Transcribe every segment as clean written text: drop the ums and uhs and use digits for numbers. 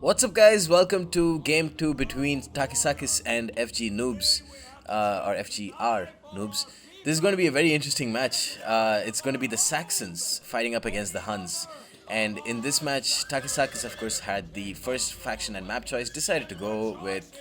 What's up, guys? Welcome to game 2 between TakisSakkis and FG Noobs, or FGR Noobs. This is going to be a very interesting match. It's going to be the Saxons fighting up against the Huns. And in this match, TakisSakkis, of course, had the first faction and map choice, decided to go with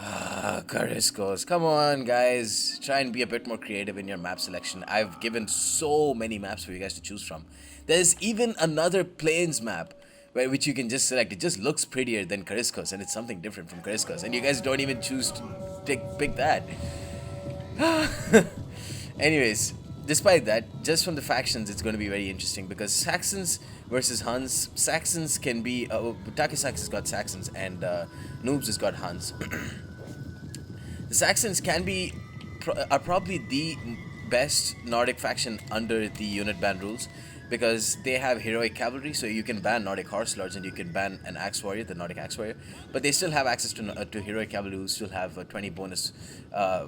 Kariskos. Come on, guys. Try and be a bit more creative in your map selection. I've given so many maps for you guys to choose from. There's even another plains map which you can just select. It just looks prettier than Kariskos, and it's something different from Kariskos. And you guys don't even choose to pick that. Anyways, despite that, just from the factions, it's going to be very interesting because Saxons versus Huns. Saxons can be. TakisSakkis has got Saxons, and Noobs has got Huns. The Saxons are probably the best Nordic faction under the unit ban rules because they have heroic cavalry, so you can ban Nordic horse lords and you can ban an axe warrior, the Nordic axe warrior, but they still have access to heroic cavalry who still have a 20 bonus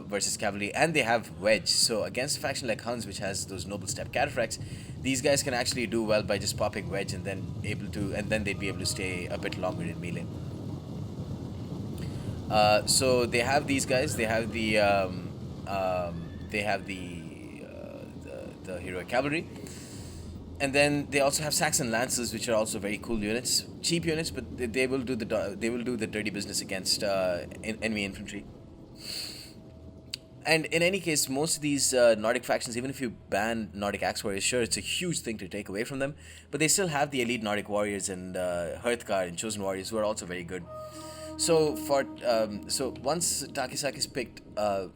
versus cavalry, and they have wedge. So against a faction like Huns, which has those noble step cataphracts, these guys can actually do well by just popping wedge and then they'd be able to stay a bit longer in melee. So they have these guys. They have the heroic cavalry, and then they also have Saxon lancers, which are also very cool units, cheap units, but they will do the dirty business against enemy infantry. And in any case, most of these Nordic factions, even if you ban Nordic Axe Warriors, sure, it's a huge thing to take away from them, but they still have the elite Nordic Warriors and Hearthguard and Chosen Warriors, who are also very good. So once TakisSakkis picked the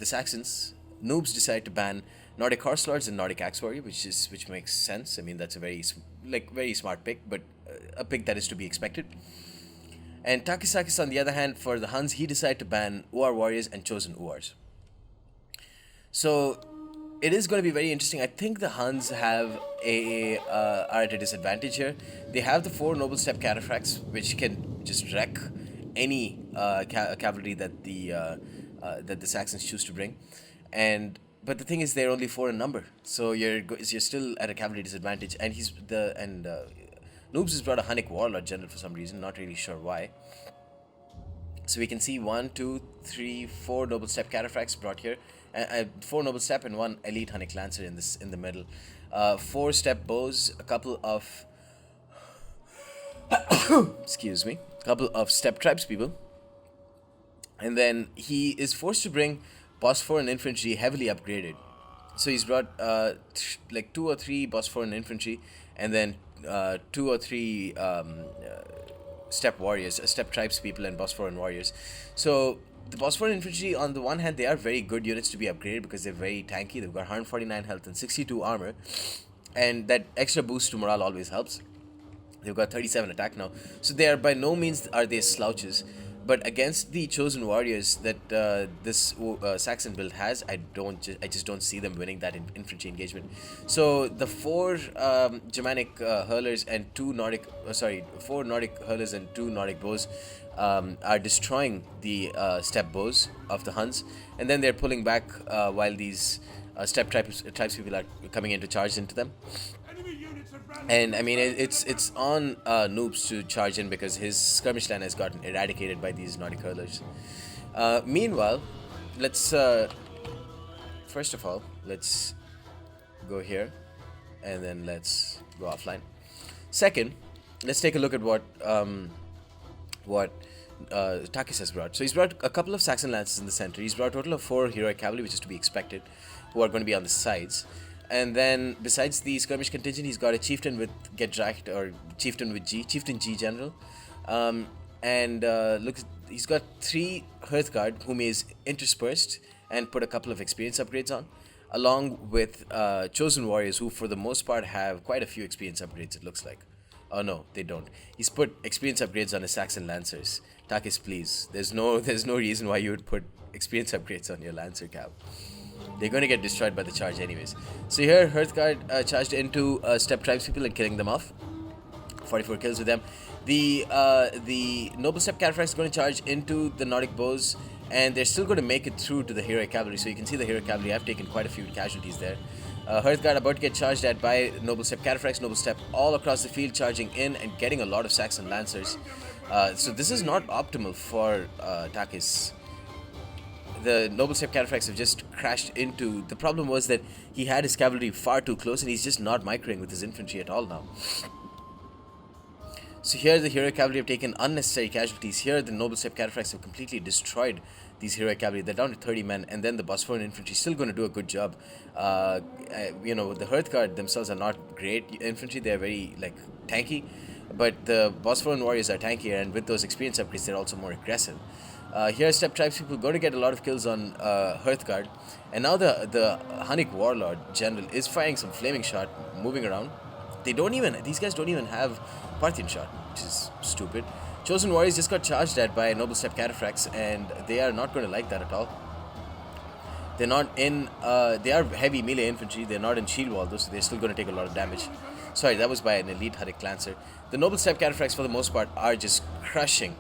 Saxons, Noobs decided to ban Nordic Horse Lords and Nordic Axe Warrior, which makes sense. I mean, that's a very smart pick, but a pick that is to be expected. And TakisSakkis, on the other hand, for the Huns, he decided to ban Uar Warriors and Chosen Uars. So it is going to be very interesting. I think the Huns are at a disadvantage here. They have the 4 noble step cataphracts, which can just wreck any cavalry that the Saxons choose to bring, but the thing is they're only 4 in number, so you're still at a cavalry disadvantage. And Noobs has brought a Hunnic warlord general for some reason, not really sure why. So we can see 1, 2, 3, 4 noble step cataphracts brought here, 4 noble step and 1 elite Hunnic lancer in the middle, 4 step bows, a couple of excuse me, couple of step tribes people, and then he is forced to bring Bosphoran infantry heavily upgraded. So he's brought like 2 or 3 Bosphoran infantry, and then 2 or 3 step warriors, step tribes people, and Bosphoran warriors. So the Bosphoran infantry, on the one hand, they are very good units to be upgraded because they're very tanky. They've got 149 health and 62 armor, and that extra boost to morale always helps. They've got 37 attack now, so they are by no means are they slouches. But against the chosen warriors that this Saxon build has, I just don't see them winning that infantry engagement. So the 4 Germanic hurlers and 4 Nordic hurlers and 2 Nordic bows are destroying the step bows of the Huns, and then they're pulling back while these step tribes people are coming in to charge into them. And I mean, it's on Noobs to charge in because his skirmish line has gotten eradicated by these Nordic hurlers. Meanwhile, let's first of all, let's go here, and then let's go offline. Second, let's take a look at what Takis has brought. So he's brought a couple of Saxon lances in the center. He's brought a total of 4 heroic cavalry, which is to be expected, who are going to be on the sides. And then besides the skirmish contingent, he's got a chieftain with Gedracht, or chieftain with G, chieftain G general. He's got 3 Hearthguard whom he's interspersed and put a couple of experience upgrades on, along with chosen warriors who for the most part have quite a few experience upgrades, it looks like. Oh no, they don't. He's put experience upgrades on his Saxon lancers. Takis, please. There's no reason why you would put experience upgrades on your lancer cap. They're going to get destroyed by the charge anyways. So here, Hearthguard charged into step tribes people and killing them off. 44 kills with them. The noble step cataphracts is going to charge into the Nordic bows, and they're still going to make it through to the heroic cavalry. So you can see the heroic cavalry have taken quite a few casualties there. Hearthguard about to get charged at by Noble Step Cataphracts, Noble Step all across the field, charging in and getting a lot of Saxon Lancers. So this is not optimal for Takis. The noble step cataphracts have just crashed into. The problem was that he had his cavalry far too close, and he's just not microing with his infantry at all now. So here the heroic cavalry have taken unnecessary casualties. Here the noble step cataphracts have completely destroyed these heroic cavalry. They're down to 30 men, and then the Bosphorian infantry still going to do a good job. The Hearthguard themselves are not great infantry. They're very tanky, but the Bosphorian warriors are tankier, and with those experience upgrades, they're also more aggressive. Here, Steppe Tribes people going to get a lot of kills on Hearthguard, and now the Hunnic Warlord General is firing some flaming shot, moving around. These guys don't even have Parthian shot, which is stupid. Chosen Warriors just got charged at by Noble Step Cataphracts, and they are not going to like that at all. They're not in, they are heavy melee infantry, they're not in shield wall though, so they're still going to take a lot of damage. Sorry, that was by an elite Hunnic Lancer. The Noble Step Cataphracts for the most part are just crushing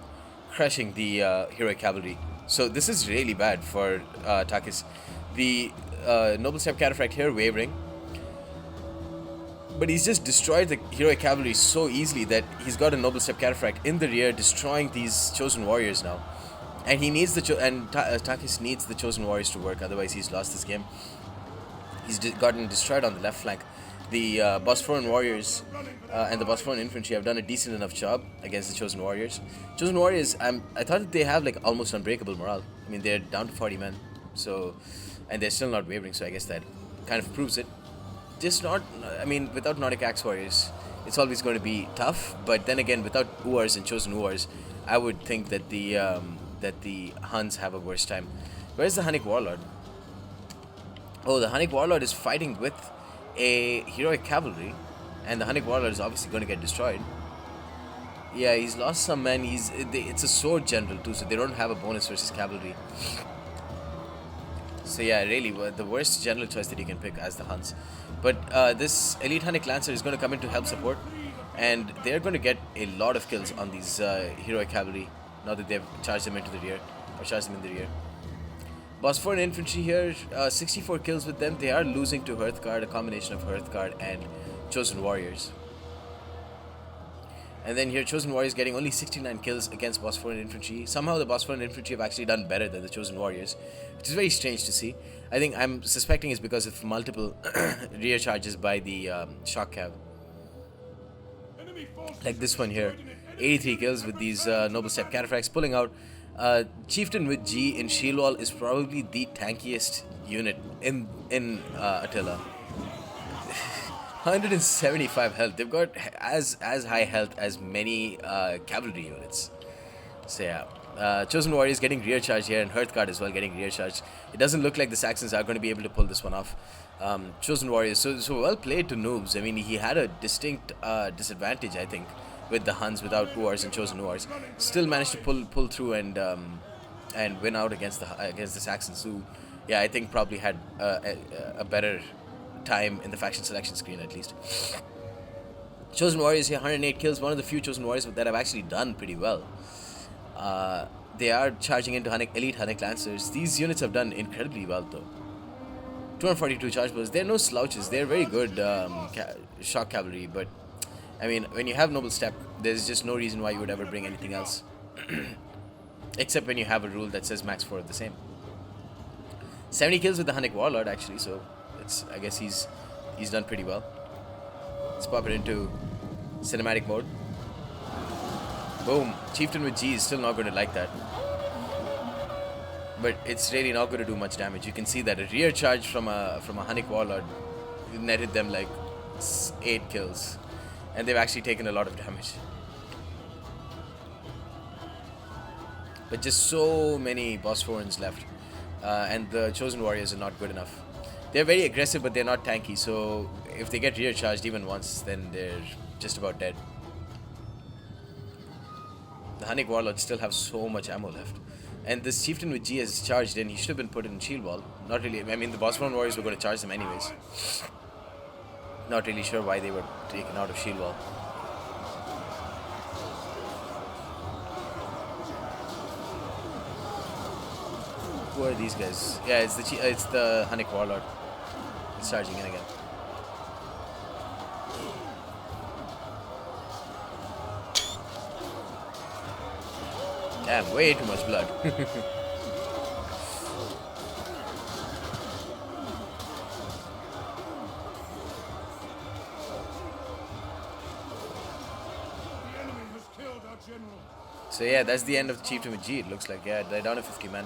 the heroic cavalry. So this is really bad for Takis. The Noble Step Cataphract here wavering, but he's just destroyed the heroic cavalry so easily that he's got a Noble Step Cataphract in the rear destroying these chosen warriors now. And he needs Takis needs the chosen warriors to work, otherwise he's lost this game. He's gotten destroyed on the left flank. The Bosphorian warriors and the Bosphorian infantry have done a decent enough job against the chosen warriors. Chosen warriors, I thought that they have almost unbreakable morale. I mean, they're down to 40 men, so, and they're still not wavering. So I guess that kind of proves it. Just not, I mean, without Nordic Axe warriors, it's always going to be tough. But then again, without Uars and chosen Uars, I would think that the Huns have a worse time. Where's the Hunnic Warlord? Oh, the Hunnic Warlord is fighting with a heroic cavalry, and the Hunnic Warlord is obviously going to get destroyed. Yeah, he's lost some men. It's a sword general too, so they don't have a bonus versus cavalry. So yeah, really, the worst general choice that you can pick as the Huns. But this elite Hunnic Lancer is going to come in to help support, and they're going to get a lot of kills on these heroic cavalry now that they've charged them into the rear, or charged them in the rear. Bosphorian infantry here, 64 kills with them. They are losing to Hearthguard, a combination of Hearthguard and chosen warriors. And then here, chosen warriors getting only 69 kills against Bosphorian infantry. Somehow the Bosphorian infantry have actually done better than the chosen warriors, which is very strange to see. I think I'm suspecting it's because of multiple rear charges by the shock cav. Like this one here, 83 kills with these Noble Step Cataphracts pulling out. Chieftain with G in shield wall is probably the tankiest unit in Attila. 175 health. They've got as high health as many cavalry units. So yeah, chosen warriors getting rear charge here, and Hearthguard as well getting rear charge. It doesn't look like the Saxons are going to be able to pull this one off. Chosen warriors, so well played to Noobez. I mean, he had a distinct disadvantage, I think, with the Huns without Uars and chosen Uars. Still managed to pull through and win out against the Saxons, who, yeah, I think probably had a better time in the faction selection screen at least. Chosen warriors here, 108 kills. One of the few chosen warriors that have actually done pretty well. They are charging into elite Hunnic Lancers. These units have done incredibly well though. 242 charge blows. They're no slouches. They're very good shock cavalry, but I mean, when you have Noble Step, there's just no reason why you would ever bring anything else. Except when you have a rule that says max 4 of the same. 70 kills with the Hunnic Warlord actually, so I guess he's done pretty well. Let's pop it into cinematic mode. Boom. Chieftain with G is still not going to like that. But it's really not going to do much damage. You can see that a rear charge from a Hunnic Warlord netted them like 8 kills. And they've actually taken a lot of damage. But just so many Bosphorians left. And the chosen warriors are not good enough. They're very aggressive, but they're not tanky, so if they get rear charged even once, then they're just about dead. The Hunnic Warlords still have so much ammo left. And this chieftain with G has charged in. He should have been put in shield wall. Not really. I mean, the Bosphorian warriors were going to charge them anyways. Not really sure why they were taken out of shield wall. Who are these guys? Yeah, it's the Hunnic Warlord. It's charging in again. Damn, way too much blood. So yeah, that's the end of the Chieftain with G. It looks like, yeah, they're down to 50 man.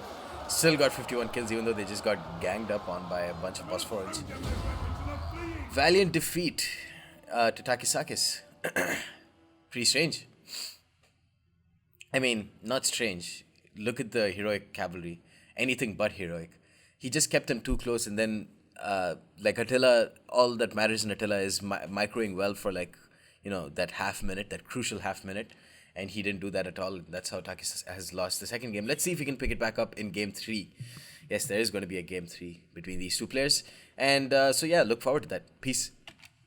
Still got 51 kills, even though they just got ganged up on by a bunch of Bosphorians. Valiant defeat to TakisSakkis. Pretty strange. I mean, not strange. Look at the heroic cavalry. Anything but heroic. He just kept them too close, and then, like Attila, all that matters in Attila is microing well for, like, that half minute, that crucial half minute. And he didn't do that at all. That's how Takis has lost the second game. Let's see if he can pick it back up in game 3. Yes, there is going to be a game 3 between these two players. And so yeah, look forward to that. Peace.